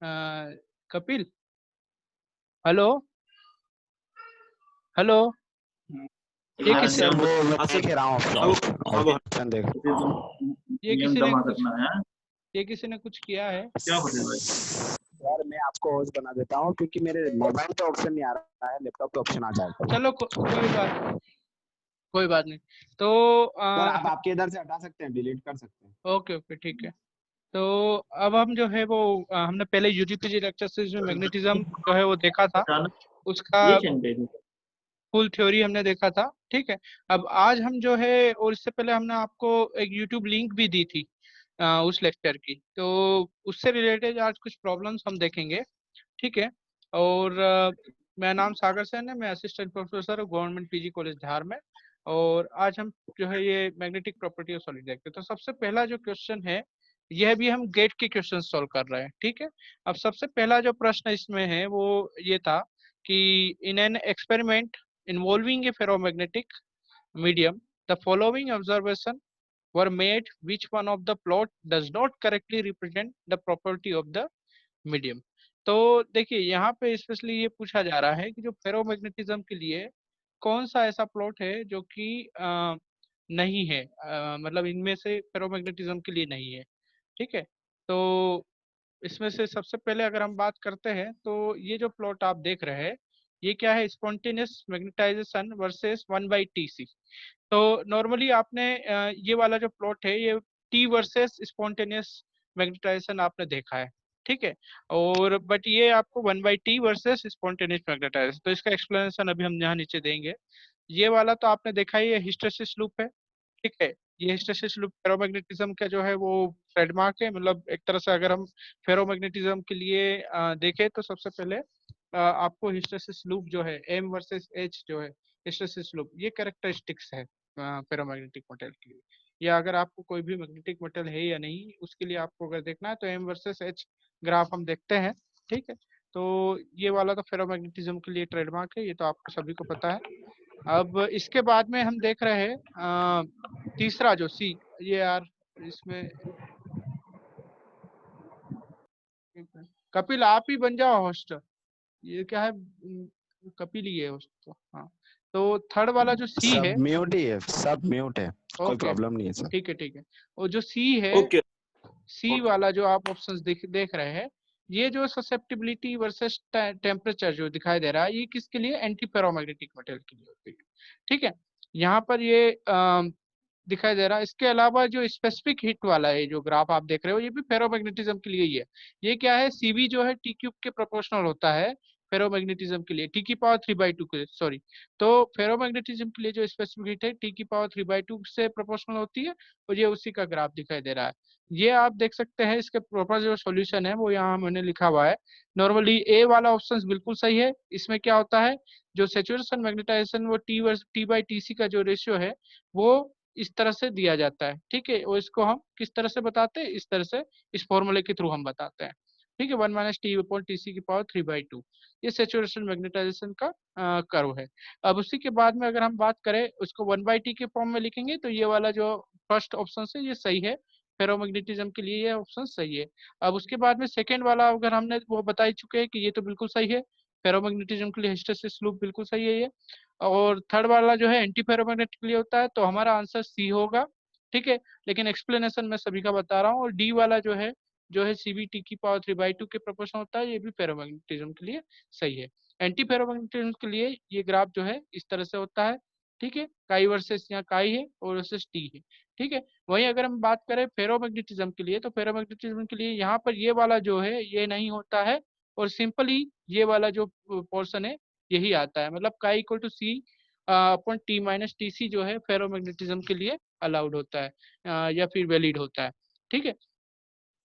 Kapil, hello hello. ये हाँ किस सर वो मैं हाँ सर। देख रहा हाँ वो हूँ हाँ वो ऑप्शन देख। ये नियम किसी ने जमा कुछ करना है। ये किसी ने कुछ किया है? क्या होते भाई? यार मैं आपको होस्ट बना देता हूँ क्योंकि मेरे मोबाइल पे ऑप्शन नहीं आ रहा है, लैपटॉप पे ऑप्शन आ जाएगा। चलो कोई बात नहीं। तो सर आप आपके इधर से हटा सकते हैं, डिलीट कर सकते हैं। ओके ओके ठीक है। तो अब हम जो है वो हमने पहले यूजीपीजी लेक्चर सीरीज में मैग्नेटिज्म जो है वो देखा था, अचानक उसका ये सेंटेंस फुल थ्योरी हमने देखा था। ठीक है। अब आज हम जो है, और इससे पहले हमने आपको एक यूट्यूब लिंक भी दी थी उस लेक्चर की, तो उससे रिलेटेड आज कुछ प्रॉब्लम्स हम देखेंगे। ठीक है। और मेरा नाम सागर सेन है, मैं असिस्टेंट प्रोफेसर हूँ गवर्नमेंट पीजी कॉलेज धार में। और आज हम जो है ये मैग्नेटिक प्रॉपर्टी ऑफ सॉलिड देखते हैं। तो सबसे पहला जो क्वेश्चन है, यह भी हम गेट के क्वेश्चन सॉल्व कर रहे हैं। ठीक है। अब सबसे पहला जो प्रश्न इसमें है वो ये था कि in an experiment involving A ferromagnetic medium, the following observation were made. Which one of the plot does not correctly represent the property of the medium? तो देखिए यहाँ पे स्पेशली ये पूछा जा रहा है कि जो फेरोमैग्नेटिज्म के लिए कौन सा ऐसा प्लॉट है जो कि नहीं है, मतलब इनमें से फेरोमैग्नेटिज्म के लिए नहीं है। ठीक है। तो इसमें से सबसे पहले अगर हम बात करते हैं तो ये जो प्लॉट आप देख रहे हैं, ये क्या है? Spontaneous magnetisation versus 1/Tc। तो नॉर्मली आपने ये वाला जो प्लॉट है ये टी वर्सेस स्पॉन्टेनियस मैग्नेटाइजेशन आपने देखा है। ठीक है। और बट ये आपको 1/T वर्सेस स्पॉन्टेनियस मैग्नेटाइजेशन, तो इसका एक्सप्लेनेशन अभी हम यहाँ नीचे देंगे। ये वाला तो आपने देखा ही है, हिस्टैरिसीस लूप है। ठीक है। ये हिस्टैरिसीस लूप फेरोमैग्नेटिज्म का जो है वो ट्रेडमार्क है। मतलब एक तरह से अगर हम फेरोमैग्नेटिज्म के लिए देखें तो सबसे पहले आपको हिस्टैरिसीस लूप जो है एम वर्सेस एच जो है हिस्टैरिसीस लूप, ये कैरेक्टरिस्टिक्स है फेरोमैग्नेटिक मटेरियल के लिए। या अगर आपको कोई भी मैग्नेटिक मटेरियल है या नहीं, उसके लिए आपको अगर देखना है तो एम वर्सेस एच ग्राफ हम देखते हैं। ठीक है। तो ये वाला तो फेरोमैग्नेटिज्म के लिए ट्रेडमार्क है, ये तो आपको सभी को पता है। अब इसके बाद में हम देख रहे हैं तीसरा जो सी, ये यार इसमें कपिल आप ही बन जाओ होस्ट। ये क्या है, कपिल ही है होस्ट तो। हाँ। तो थर्ड वाला जो सी सब है, म्यूट ही है, सब म्यूट है, कोई ओके प्रॉब्लम नहीं है सर। ठीक है ठीक है। और जो सी है, ओके सी ओके। वाला जो आप ऑप्शंस देख रहे हैं, ये जो ससेप्टिबिलिटी वर्सेस टेम्परेचर जो दिखाई दे रहा है, ये किसके लिए? एंटी फेरोमैग्नेटिक मटेरियल के लिए होती है। ठीक है। यहाँ पर ये दिखाई दे रहा है। इसके अलावा जो स्पेसिफिक हिट वाला है जो ग्राफ आप देख रहे हो, ये भी फेरोमैग्नेटिज्म के लिए ही है। ये क्या है? सीवी जो है टी क्यूब के प्रोपोर्शनल होता है फेरोमैग्नेटिज्म के लिए, टी की पावर 3/2 के, सॉरी। तो फेरोमैग्नेटिज्म के लिए जो स्पेसिफिक हिट है टी की पावर 3/2 से प्रोपोर्शनल होती है। और ये उसी का ग्राफ दिखाई दे रहा है। ये आप देख सकते हैं। इसके प्रॉपर जो सॉल्यूशन है वो यहाँ मैंने लिखा हुआ है। नॉर्मली ए वाला ऑप्शन बिल्कुल सही है। इसमें क्या होता है, जो सेचुरेशन मैग्नेटाइजेशन वो टी/टी/सी का जो रेशियो है वो इस तरह से दिया जाता है। ठीक है। और इसको हम किस तरह से बताते हैं? इस तरह से, इस फॉर्मूले के थ्रू हम बताते हैं। ठीक है। 1 - T/Tc की पावर 3/2, ये सेचुरेशन मैग्नेटाइजेशन का कर्व है। अब उसी के बाद में अगर हम बात करें उसको 1/T के फॉर्म में लिखेंगे तो ये वाला जो फर्स्ट ऑप्शन है ये सही है, फेरोमैग्नेटिज्म के लिए ये ऑप्शन सही है। अब उसके बाद में सेकेंड वाला अगर हमने वो बता ही चुके हैं कि ये तो बिल्कुल सही है, फेरोमैग्नेटिज्म के लिए हिस्टैरिसीस लूप बिल्कुल सही है ये। और थर्ड वाला जो है एंटी फेरोमैग्नेटिक के लिए होता है, तो हमारा आंसर सी होगा। ठीक है। लेकिन एक्सप्लेनेशन मैं सभी का बता रहा हूँ। और डी वाला जो है सीबीटी की पावर 3/2 के प्रोपोर्शन होता है, ये भी फेरोमैग्नेटिज्म के लिए सही है। एंटी फेरोमैग्नेटिज्म के लिए ये ग्राफ जो है इस तरह से होता है। ठीक है। काई वर्सेस यहाँ काई है और वर्सेस टी है। ठीक है। वहीं अगर हम बात करें फेरोमैग्नेटिज्म के लिए, तो फेरोमैग्नेटिज्म के लिए यहाँ पर ये वाला जो है ये नहीं होता है। और सिंपली ये वाला जो पोर्शन है यही आता है। मतलब chi equal to C upon T - Tc जो है फेरोमैग्नेटिज्म के लिए अलाउड होता है या फिर वैलिड होता है। ठीक है।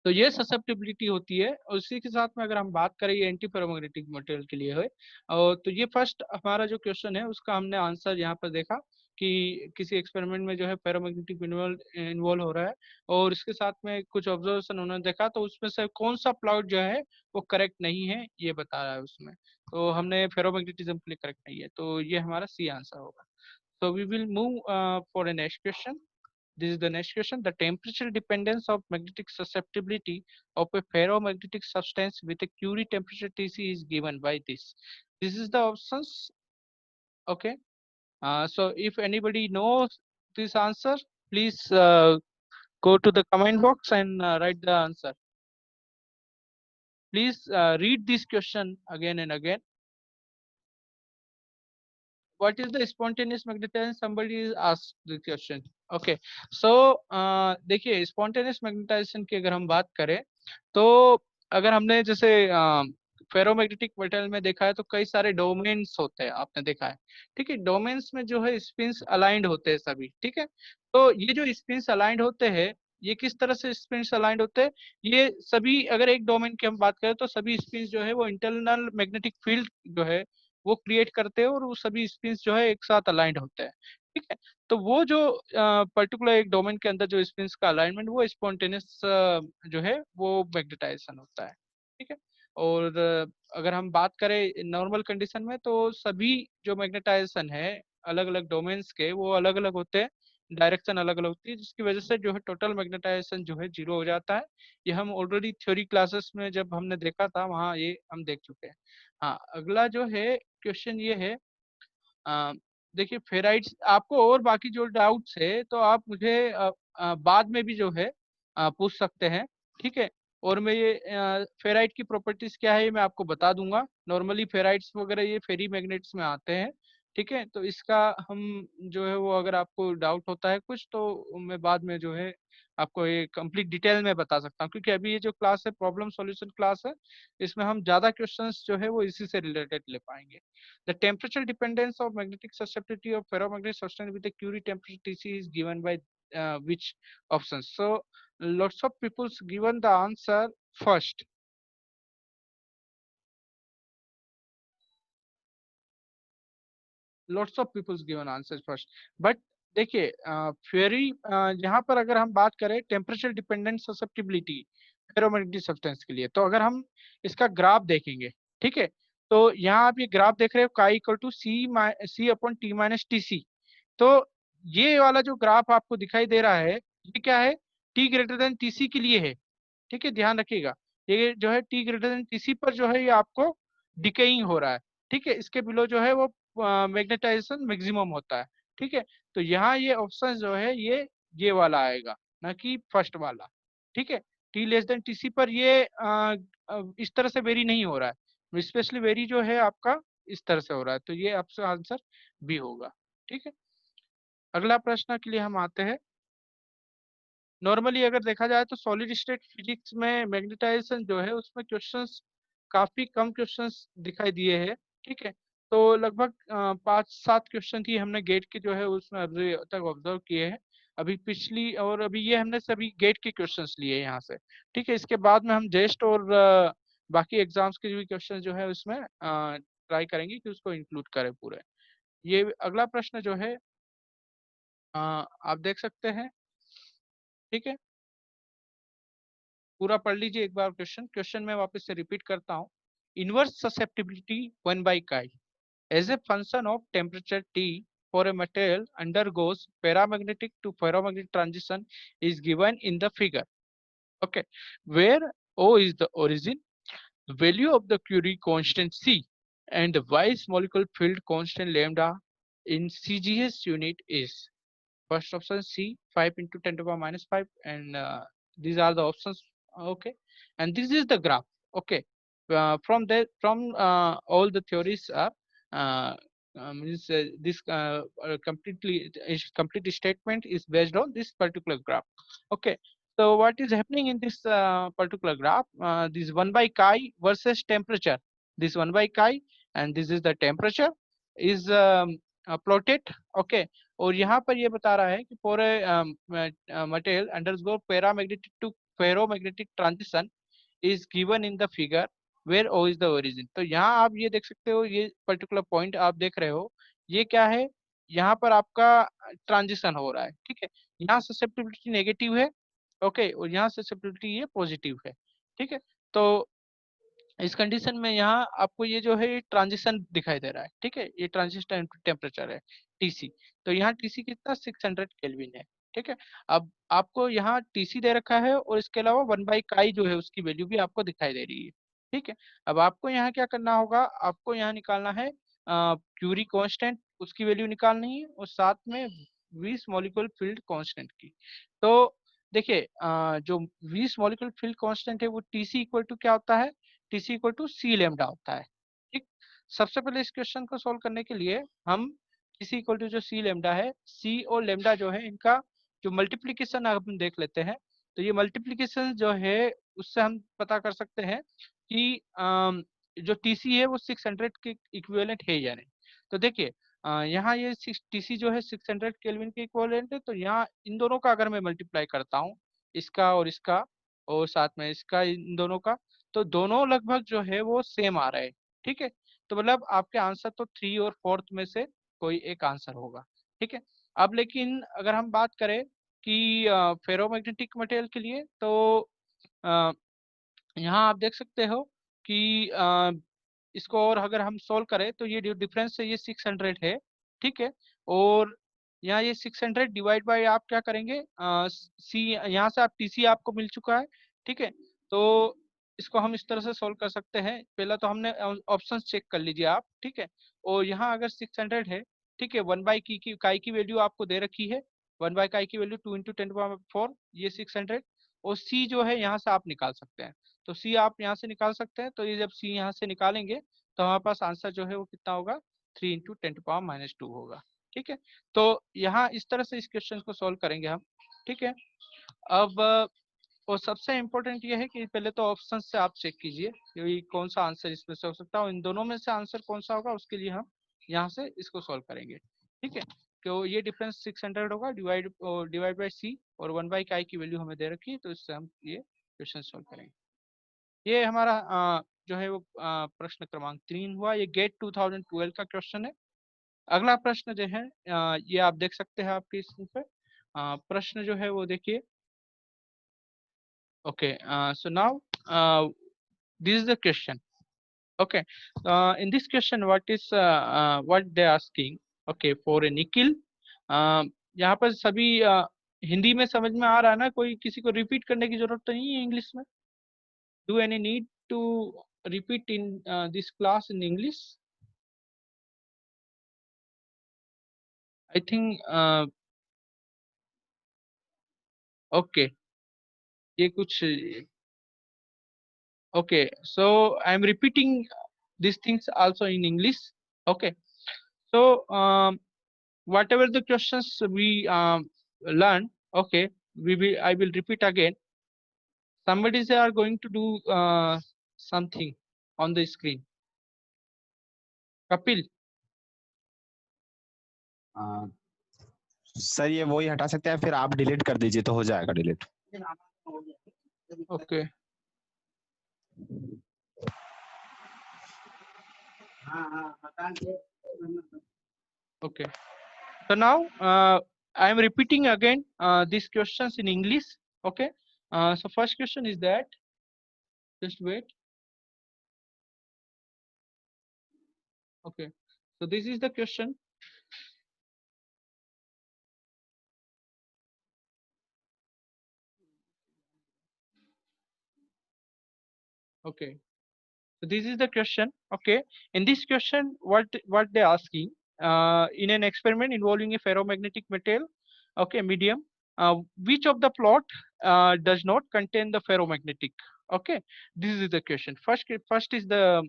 तो ये ससेप्टिबिलिटी होती है। और उसी के साथ में अगर हम बात करें ये एंटी फेरोमैग्नेटिक मटेरियल के लिए है। और तो ये फर्स्ट हमारा जो क्वेश्चन है उसका हमने आंसर यहाँ पर देखा कि किसी एक्सपेरिमेंट में जो है फेरोमैग्नेटिक इन्वॉल्व हो रहा है। और इसके साथ में कुछ ऑब्जर्वेशन उन्होंने देखा, तो उसमें से कौन सा प्लॉट जो है वो करेक्ट नहीं है ये बता रहा है उसमें। तो हमने फेरोमैग्नेटिज्म के लिए करेक्ट नहीं है, तो ये हमारा सी आंसर होगा। तो we will move for a next question. This is the next question. The temperature dependence of magnetic susceptibility of a ferromagnetic substance with a Curie temperature Tc is given by this. This is the options. Okay. So if anybody knows this answer, please go to the comment box and write the answer. Please read this question again and again. What is the spontaneous magnetization? Somebody is asked the question. Okay. So देखिए spontaneous magnetization की अगर हम बात करें तो अगर हमने जैसे फेरोमैग्नेटिक मेटल में देखा है तो कई सारे डोमेन्स होते हैं, आपने देखा है। ठीक है, डोमेन्स में जो है स्पिन्स अलाइंड होते हैं सभी। ठीक है, तो ये जो स्पिन्स अलाइंड होते हैं, ये किस तरह से स्पिन्स अलाइंड होते हैं? ये सभी, अगर एक डोमेन की हम बात करें तो सभी स्पिन्स जो है वो इंटरनल मैग्नेटिक फील्ड जो है वो क्रिएट करते हैं और वो सभी स्पिन्स जो है एक साथ अलाइंड होते हैं। ठीक है, तो वो जो पर्टिकुलर एक डोमेन के अंदर जो स्पिन्स का अलाइनमेंट वो स्पॉन्टेनियस जो है वो मैग्नेटाइजेशन होता है। ठीक है, और अगर हम बात करें नॉर्मल कंडीशन में तो सभी जो मैग्नेटाइजेशन है अलग अलग डोमेन्स के वो अलग अलग होते हैं, डायरेक्शन अलग अलग होती है, जिसकी वजह से जो है टोटल मैग्नेटाइजेशन जो है 0 हो जाता है। ये हम ऑलरेडी थ्योरी क्लासेस में जब हमने देखा था वहाँ ये हम देख चुके हैं। हाँ, अगला जो है क्वेश्चन ये है, देखिए फेराइट्स, आपको और बाकी जो डाउट्स है तो आप मुझे बाद में भी जो है पूछ सकते हैं। ठीक है, और मैं ये फेराइट की प्रॉपर्टीज क्या है ये मैं आपको बता दूंगा। नॉर्मली फेराइट्स वगैरह ये फेरी मैग्नेट्स में आते हैं। ठीक है, तो इसका हम जो है वो अगर आपको डाउट होता है कुछ तो मैं बाद में जो है आपको ये कंप्लीट डिटेल में बता सकता हूँ, क्योंकि अभी ये जो क्लास है प्रॉब्लम सॉल्यूशन क्लास है, इसमें हम ज्यादा क्वेश्चंस जो है वो इसी से रिलेटेड ले पाएंगे। The temperature dependence of magnetic susceptibility of ferromagnetic substance with a Curie temperature Tc is given by which options? So lots of people given the answer first. Lots of people given answers first. But देखिए फेरी यहाँ पर अगर हम बात करें temperature dependent susceptibility ferromagnetic substance के लिए, तो अगर हम इसका ग्राफ देखेंगे, ठीक है, तो यहाँ आप ये ग्राफ देख रहे हो chi equal to C upon T minus T C. तो ये वाला जो ग्राफ आपको दिखाई दे रहा है ये क्या है? टी ग्रेटर देन टीसी के लिए है। ठीक है, ध्यान रखिएगा, ये जो है टी ग्रेटर देन टीसी पर जो है ये आपको डिकेइंग हो रहा है। ठीक है, इसके बिलो जो है वो मैग्नेटाइजेशन मैक्सिमम होता है। ठीक है, तो यहाँ ये ऑप्शन जो है ये वाला आएगा, ना कि फर्स्ट वाला। ठीक है, टी लेस देन टीसी पर ये इस तरह से वेरी नहीं हो रहा है, स्पेशली वेरी जो है आपका इस तरह से हो रहा है, तो ये आपका आंसर बी होगा। ठीक है, अगला प्रश्न के लिए हम आते हैं। नॉर्मली अगर देखा जाए तो सॉलिड स्टेट फिजिक्स में मैग्नेटाइजेशन जो है उसमें क्वेश्चंस काफी कम क्वेश्चंस दिखाई दिए हैं। ठीक है, तो लगभग 5-7 क्वेश्चन ही हमने गेट के जो है उसमें अभी तक ऑब्जर्व किए हैं। अभी पिछली और अभी ये हमने सभी गेट के क्वेश्चंस लिए यहाँ से। ठीक है, इसके बाद में हम जेस्ट और बाकी एग्जाम्स के भी क्वेश्चन जो है उसमें ट्राई करेंगे कि उसको इंक्लूड करें पूरे। ये अगला प्रश्न जो है आप देख सकते हैं। ठीक है, पूरा पढ़ लीजिए एक बार क्वेश्चन। क्वेश्चन में वापस से रिपीट करता हूँ। Inverse susceptibility 1/chi as a function of temperature T for a material undergoes paramagnetic to ferromagnetic transition is given in the figure. Okay, where O is the origin, value of the Curie constant C, and the Weiss molecular field constant lambda in CGS unit is. First option C, 5 into 10 to the power minus 5, and these are the options. Okay, and this is the graph. Okay, from all the theories are means this complete statement is based on this particular graph. Okay, so what is happening in this particular graph? This 1/chi versus temperature. This 1/chi and this is the temperature is plotted. Okay, और यहाँ पर ये बता रहा है कि पूरे material undergo paramagnetic to ferromagnetic transition is given in the figure where O is the origin. तो यहाँ आप ये देख सकते हो, ये पर्टिकुलर पॉइंट आप देख रहे हो, ये क्या है? यहाँ पर आपका ट्रांजिशन हो रहा है। ठीक है, यहाँ ससेप्टिबिलिटी नेगेटिव है। ओके, और यहाँ ससेप्टिबिलिटी ये पॉजिटिव है। ठीक है, तो इस कंडीशन में यहाँ आपको ये जो है ट्रांजिशन दिखाई दे रहा है। ठीक है, ये ट्रांजिशन टेम्परेचर है टीसी। तो यहाँ टीसी कितना 600 केल्विन है। ठीक है। अब आपको यहाँ टीसी दे रखा है और इसके अलावा 1/काई जो है उसकी वैल्यू भी आपको दिखाई दे रही है। ठीक है। अब आपको यहाँ क्या करना होगा, आपको यहाँ निकालना है क्यूरी कांस्टेंट, उसकी वैल्यू निकालनी है और साथ में 20 मॉलिक्यूलर फील्ड कांस्टेंट की। तो देखिए जो 20 मॉलिक्यूलर फील्ड कांस्टेंट है वो टीसी इक्वल टू क्या होता है, TC equal to C lambda होता है। ठीक। सबसे पहले इस क्वेश्चन को सॉल्व करने के लिए हम टीसी इक्वल टू जो सी लेमडा है, सी और लेमडा जो है इनका जो मल्टीप्लीकेशन हम देख लेते हैं। तो ये मल्टीप्लीकेशन जो है उससे हम पता कर सकते हैं कि जो टीसी है वो 600 के इक्विवेलेंट है या नहीं। तो देखिए यहाँ ये टीसी जो है 600 केल्विन के इक्विवेलेंट है, तो यहाँ इन दोनों का अगर मैं मल्टीप्लाई करता हूँ, इसका और इसका और साथ में इसका, इन दोनों का, तो दोनों लगभग जो है वो सेम आ रहे हैं। ठीक है। तो मतलब आपके आंसर तो 3 और 4 में से कोई एक आंसर होगा। ठीक है। अब लेकिन अगर हम बात करें कि फेरोमैग्नेटिक मटेरियल के लिए, तो अ, यहाँ आप देख सकते हो कि इसको और अगर हम सोल्व करें तो ये जो डिफरेंस है ये 600 है। ठीक है। और यहाँ ये 600 डिवाइड बाय आप क्या करेंगे, सी, यहाँ से आप टीसी आपको मिल चुका है। ठीक है। तो इसको हम इस तरह से सोल्व कर सकते हैं। पहला तो हमने ऑप्शन चेक कर लीजिए आप। ठीक है। और यहाँ अगर 600 है, ठीक है, 1/काई की वैल्यू आपको दे रखी है, 1/काई की वैल्यू 2 × 10⁴, ये 600। और सी जो है यहाँ से आप निकाल सकते हैं, तो सी आप यहाँ से निकाल सकते हैं। तो ये जब सी यहाँ से निकालेंगे तो हमारे पास आंसर जो है वो कितना होगा, 3 × 10⁻² होगा। ठीक है। तो यहाँ इस तरह से इस क्वेश्चन को सॉल्व करेंगे हम। ठीक है। अब और सबसे इम्पोर्टेंट ये है कि पहले तो ऑप्शन से आप चेक कीजिए कि कौन सा आंसर इसमें से हो सकता है, इन दोनों में से आंसर कौन सा होगा उसके लिए हम यहाँ से इसको सॉल्व करेंगे। ठीक है। तो ये डिफरेंस 600 होगा, डिवाइड बाई सी, और 1/काई की वैल्यू हमें दे रखी है, तो इससे हम ये क्वेश्चन सॉल्व करेंगे। ये हमारा जो है वो प्रश्न क्रमांक 3 हुआ। ये गेट 2012 का क्वेश्चन है। अगला प्रश्न जो है ये आप देख सकते हैं आपके स्क्रीन पे। प्रश्न जो है वो देखिए। Okay, so now this is the question. Okay, in this question, what they asking? Okay, for a Nikhil, यहाँ पर सभी हिंदी में समझ में आ रहा है ना, कोई किसी को रिपीट करने की जरूरत तो नहीं है इंग्लिश में? Do any need to repeat in this class in English? I think okay, ये कुछ okay, so I am repeating these things also in English. Okay, so whatever the questions we learn, okay, I will repeat again. Somebody are going to do something on the screen. Kapil. Sir ये वही हटा सकते हैं, फिर आप delete कर दीजिए तो हो जाएगा delete. Okay. Okay. So now I am repeating again these questions in English. Okay. So first question is that, just wait. Okay. So this is the question. Okay. So this is the question. Okay. In this question, what they asking in an experiment involving a ferromagnetic material, okay, medium, which of the plot does not contain the ferromagnetic? Okay. This is the question. First is the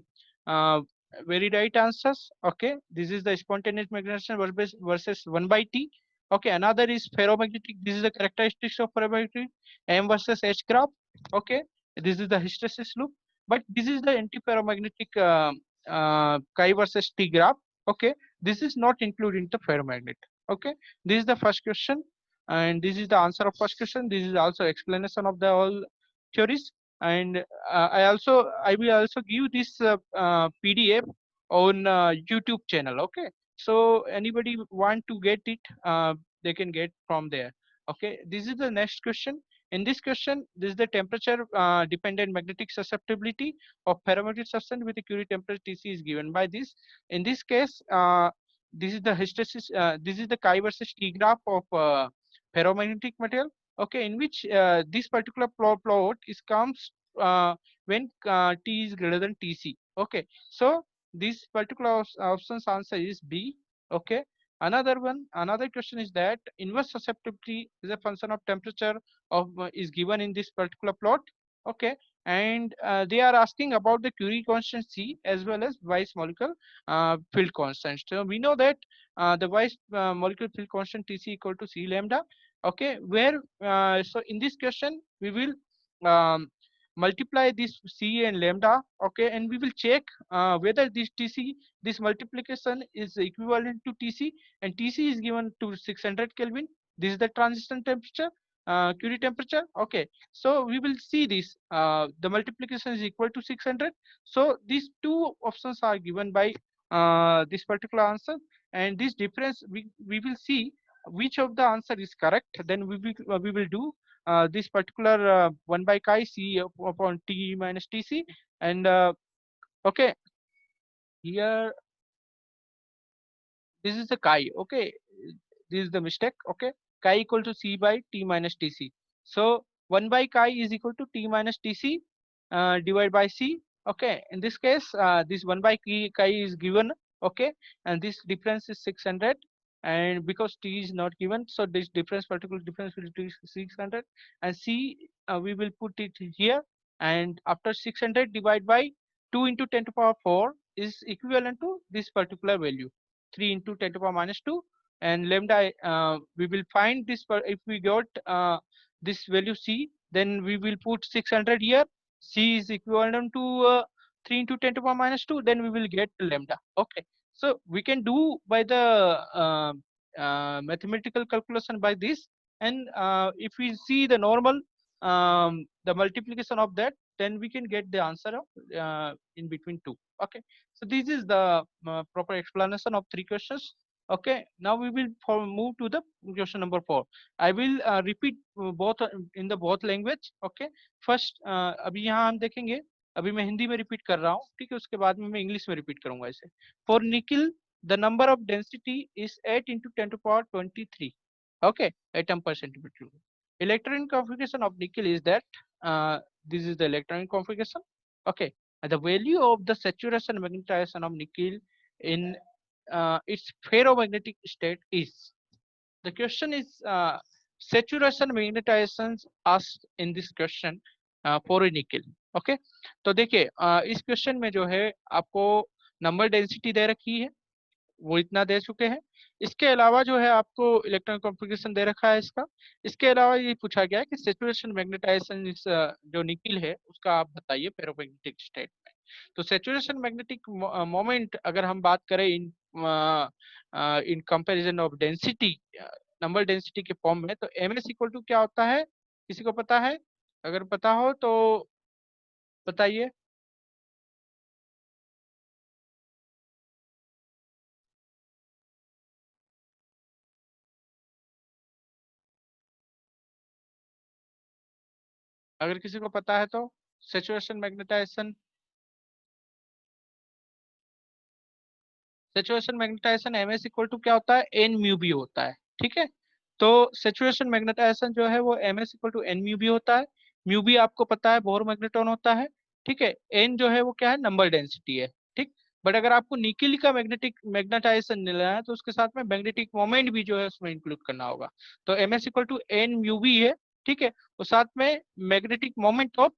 very right answers. Okay. This is the spontaneous magnetism versus 1/T. Okay. Another is ferromagnetic. This is the characteristics of ferromagnetic, M versus H graph. Okay. This is the hysteresis loop. But this is the antiferromagnetic chi versus T graph. Okay, this is not including the ferromagnet. Okay, this is the first question, and this is the answer of first question. This is also explanation of the all theories, and I will also give this PDF on YouTube channel. Okay, so anybody want to get it, they can get from there. Okay, this is the next question. In this question, this is the temperature dependent magnetic susceptibility of ferromagnetic substance with a Curie temperature Tc is given by this. In this case, this is the hysteresis. This is the chi versus T graph of ferromagnetic material, okay, in which this particular plot is comes when T is greater than Tc. Okay, so this particular option's answer is B. Okay, another question is that inverse susceptibility is a function of temperature of is given in this particular plot. Okay, and they are asking about the Curie constant C as well as Weiss molecular field constant. So we know that the Weiss molecular field constant Tc equal to C lambda. Okay, where so in this question we will um, multiply this C and lambda. Okay, and we will check whether this Tc, this multiplication is equivalent to Tc, and Tc is given to 600 Kelvin. This is the transition temperature, Curie temperature. Okay, so we will see this the multiplication is equal to 600. So these two options are given by this particular answer, and this difference we will see which of the answer is correct. Then we will do this particular 1 by chi C upon T minus Tc, and okay, here this is the chi. Okay, this is the mistake. Okay, chi equal to C by T minus Tc. So 1 by chi is equal to T minus Tc divided by C. Okay, in this case this 1 by chi is given. Okay, and this difference is 600, and because T is not given, so this difference, particular difference, will be 600, and C we will put it here, and after 600 divided by 2 into 10 to power 4 is equivalent to this particular value, 3 into 10 to power minus 2, and lambda we will find this if we got this value C, then we will put 600 here. C is equivalent to 3 into 10 to the power minus 2, then we will get lambda. Okay, so we can do by the mathematical calculation by this, and if we see the normal the multiplication of that, then we can get the answer of in between two. Okay, so this is the proper explanation of three questions. Okay, now we will move to the question number 4. I will repeat both in the both language. Okay, first अभी यहाँ हम देखेंगे, अभी मैं हिंदी में repeat कर रहा हूँ, ठीक है, उसके बाद में मैं इंग्लिश में रिपीट करूंगा इसे. For nickel the number of density is 8 into 10 to the power 23. Okay, atom per centimeter cube. Electron configuration of nickel is that this is the electron configuration. Okay, and the value of the saturation magnetization of nickel in its ferromagnetic state is. The question is saturation magnetization asked in this question for a nickel. Okay, तो देखिए इस question में जो है आपको number density दे रखी है, वो इतना दे चुके हैं. इसके अलावा जो है आपको इलेक्ट्रॉन कॉन्फ़िगरेशन दे रखा है इसका. इसके अलावा ये पूछा गया है कि सैचुरेशन मैग्नेटाइजेशन इस जो निकिल है उसका आप बताइए फेरोमैग्नेटिक स्टेट में. तो सैचुरेशन मैग्नेटिक मोमेंट अगर हम बात करें in comparison of density, number density के फॉर्म में, तो ms इक्वल टू क्या होता है, किसी को पता है? अगर पता हो तो बताइए. अगर किसी को पता है तो saturation magnetization, saturation magnetization ms equal to क्या होता है, n म्यू बी होता है. ठीक है, तो सैचुरेशन मैग्नेटाइजेशन जो है वो ms equal to n mu B होता है. म्यू बी आपको पता है बोर मैग्नेट्रॉन होता है. ठीक है, n जो है वो क्या है, नंबर डेंसिटी है. ठीक, बट अगर आपको निकिल का मैग्नेटाइजेशन लेना है तो उसके साथ में मैग्नेटिक मोमेंट भी जो है उसमें इंक्लूड करना होगा. तो ms equal to n mu B है. ठीक है, और साथ में मैग्नेटिक मोमेंट ऑफ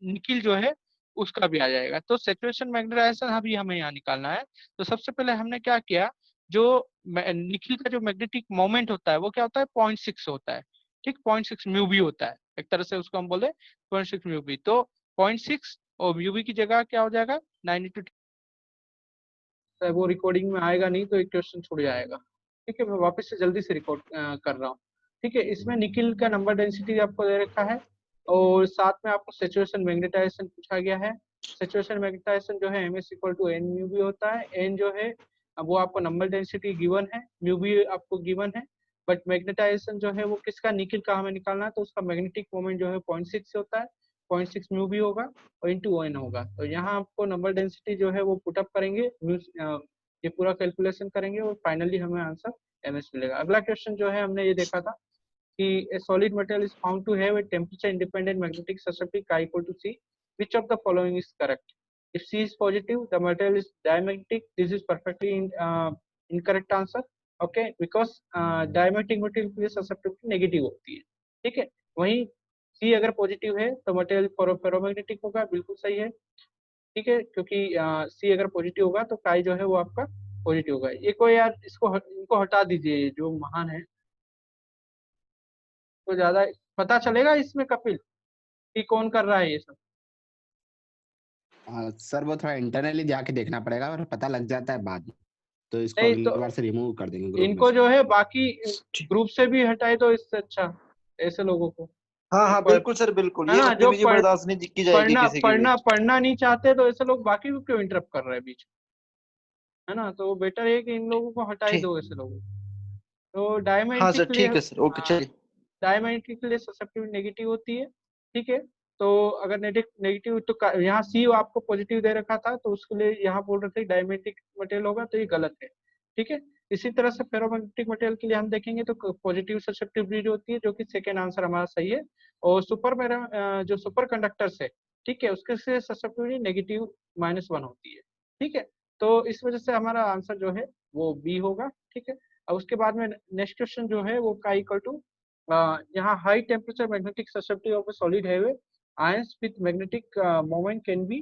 निकिल जो है उसका भी आ जाएगा. तो सैचुरेशन मैग्नेटाइजेशन अभी हमें यहाँ निकालना है. तो सबसे पहले हमने क्या किया, जो निकिल का जो मैग्नेटिक मोमेंट होता है वो क्या होता है, 0.6 होता है. ठीक, 0.6 म्यू बी होता है, एक तरह से उसको हम बोले 0.6 म्यू बी. तो 0.6 और म्यू बी की जगह क्या हो जाएगा, 92. वो रिकॉर्डिंग में आएगा नहीं तो एक क्वेश्चन छूट जाएगा. ठीक है, मैं वापस से जल्दी से रिकॉर्ड कर रहा हूँ. ठीक है, इसमें निकिल का नंबर डेंसिटी आपको दे रखा है और साथ में आपको सैचुरेशन मैग्नेटाइजेशन पूछा गया है. सैचुरेशन मैग्नेटाइजेशन जो है ms equal to n mu B होता है. n जो है वो आपको नंबर डेंसिटी गिवन है, म्यू बी आपको गिवन है, बट मैग्नेटाइजेशन जो है वो किसका, निकिल का हमें निकालना है. तो उसका मैग्नेटिक मोमेंट जो है 0.6 होता है, 0.6 म्यू बी होगा और इंटू n होगा. तो यहाँ आपको नंबर डेंसिटी जो है वो पुटअप करेंगे, ये पूरा कैलकुलेशन करेंगे और फाइनली हमें आंसर ms मिलेगा. अगला क्वेश्चन जो है हमने ये देखा था कि a solid material is found to have a temperature independent magnetic susceptibility chi equal to C. Which of the following is correct? If C is positive, the material is diamagnetic. This is perfectly incorrect answer. Okay, because diamagnetic material की susceptibility negative होती है, ठीक है। वहीं C अगर positive है तो material ferromagnetic होगा, बिल्कुल सही है, ठीक है, क्योंकि C अगर पॉजिटिव होगा तो काई जो है वो आपका पॉजिटिव होगा। ये कोई यार इनको हटा दीजिए जो महान है, तो ज्यादा पता चलेगा इसमें कपिल कि कौन कर रहा है ये सब। सर वो थोड़ा इंटरनली जाके देखना पड़ेगा और पता लग जाता है बाद में, तो इसको नहीं अगली तो बार से रिमूव कर देंगे ग्रुप में इनको से। जो है बाकी ग्रुप से भी हटाए तो इससे अच्छा, ऐसे लोगों को। हाँ हाँ बिल्कुल सर, बिल्कुल, है ये ना, जो बदतमीजी बर्दाश्त नहीं की जाएगी किसी की भी। पढ़ना नहीं चाहते तो ऐसे लोग बाकी भी क्यों इंटरप्ट कर रहे हैं बीच में, है ना। तो बेटर है कि इन लोगों को हटा ही ठीक, दो ऐसे लोगों को। तो हाँ सर, डायमैग्नेटिक के लिए ठीक है सर, ओके चलिए। डायमैग्नेटिक के लिए ससेप्टिबिलिटी नेगेटिव होती है, ठीक है। तो अगर नेगेटिव तो यहाँ सी आपको पॉजिटिव दे रखा था, तो उसके लिए यहाँ बोल रहे थे डायमैग्नेटिक मटेरियल होगा, तो ये गलत है, ठीक है। इसी तरह से फेरोमैग्नेटिक मटेरियल के लिए हम देखेंगे तो पॉजिटिव ससेप्टिबिलिटी होती है, जो कि सेकेंड आंसर हमारा सही है। और जो सुपर कंडक्टर्स है, ठीक है, उसके से ससेप्टिबिलिटी नेगेटिव -1 होती है, ठीक है। तो इस वजह से हमारा आंसर जो है वो बी होगा, ठीक है। और उसके बाद में नेक्स्ट क्वेश्चन जो है वो का इक्वल टू यहाँ high temperature magnetic susceptibility of a solid have ions with magnetic moment can be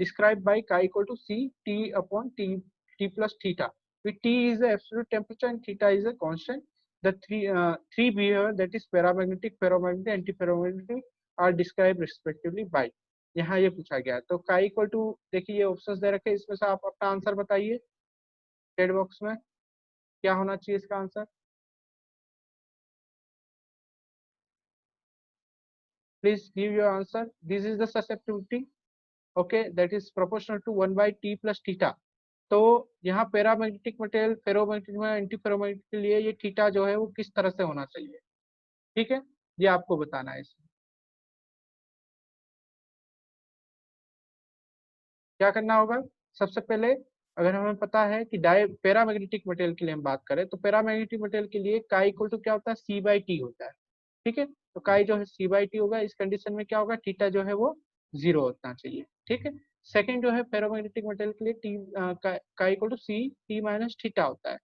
described by chi equal to C T upon T plus theta. With T is the absolute temperature and theta is a constant. The three behavior, that is paramagnetic, ferromagnetic, antiferromagnetic, are described respectively by. यहाँ ये पूछा गया, तो chi equal to देखिए ये options दे रखे, इसमें से आप अपना आंसर बताइए चैट बॉक्स में, क्या होना चाहिए इसका answer. Please give your answer. This is the susceptibility, okay, that is proportional to 1 by T plus theta. तो यहाँ पैरामैग्नेटिक मटेरियल फेरोमैग्नेटिक में एंटी फेरोमैग्नेटिक के लिए ये थीटा जो है वो किस तरह से होना चाहिए, ठीक है, ये आपको बताना है। इसमें क्या करना होगा, सबसे पहले अगर हमें पता है कि पैरामैग्नेटिक मटेरियल के लिए हम बात करें, तो पैरामैग्नेटिक मटेरियल के लिए काई इक्वल टू क्या होता है, सी बाई टी होता है, ठीक है। तो काई जो है सी बाई टी होगा, इस कंडीशन में क्या होगा, थीटा जो है वो 0 होना चाहिए, ठीक है। सेकंड जो है फेरोमैग्नेटिक मटेरियल के लिए T chi equal to C T minus theta होता है,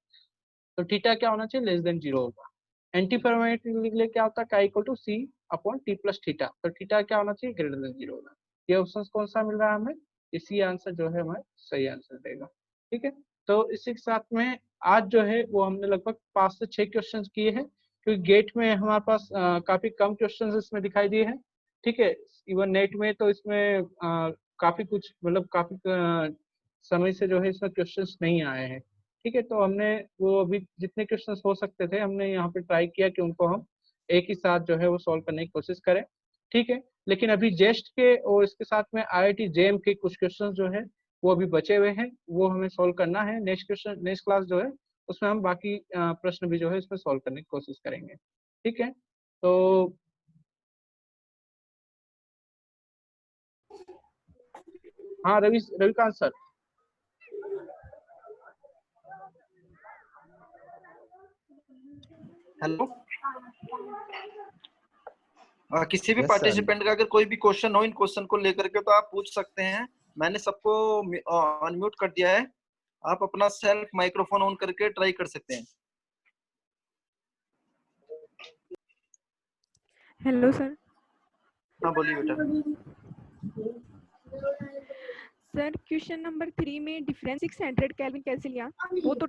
तो थीटा क्या होना चाहिए, <0 होगा। एंटी फेरोमैग्नेटिक के लिए क्या होता है, chi equal to C upon T plus theta, तो थीटा क्या होना चाहिए, <0 होगा। ये ऑप्शन कौन सा मिल रहा है हमें, इसी आंसर जो है हमें सही आंसर देगा, ठीक है। तो इसी के साथ में आज जो है वो हमने लगभग 5 से 6 क्वेश्चन किए हैं, क्योंकि गेट में हमारे पास काफी कम क्वेश्चन इसमें दिखाई दिए हैं, ठीक है। इवन नेट में तो इसमें काफी कुछ मतलब काफी समय से जो है इसमें क्वेश्चंस नहीं आए हैं, ठीक है। तो हमने वो अभी जितने क्वेश्चंस हो सकते थे हमने यहाँ पे ट्राई किया कि उनको हम एक ही साथ जो है वो सॉल्व करने की कोशिश करें, ठीक है। लेकिन अभी जेस्ट के और इसके साथ में IIT जेम के कुछ क्वेश्चन जो है वो अभी बचे हुए हैं, वो हमें सॉल्व करना है। नेक्स्ट क्लास जो है उसमें हम बाकी प्रश्न भी जो है इसमें सॉल्व करने की कोशिश करेंगे, ठीक है। तो हाँ रविकांत सर, हेलो, किसी भी Yes, sir. पार्टिसिपेंट का अगर कोई भी क्वेश्चन हो इन क्वेश्चन को लेकर के तो आप पूछ सकते हैं। मैंने सबको अनम्यूट कर दिया है, आप अपना सेल्फ माइक्रोफोन ऑन करके ट्राई कर सकते हैं। Hello sir. हाँ बोलिए बेटा। सर क्वेश्चन नंबर 3 में डिफरेंस 600 केल्विन कैसे लिया, वो तो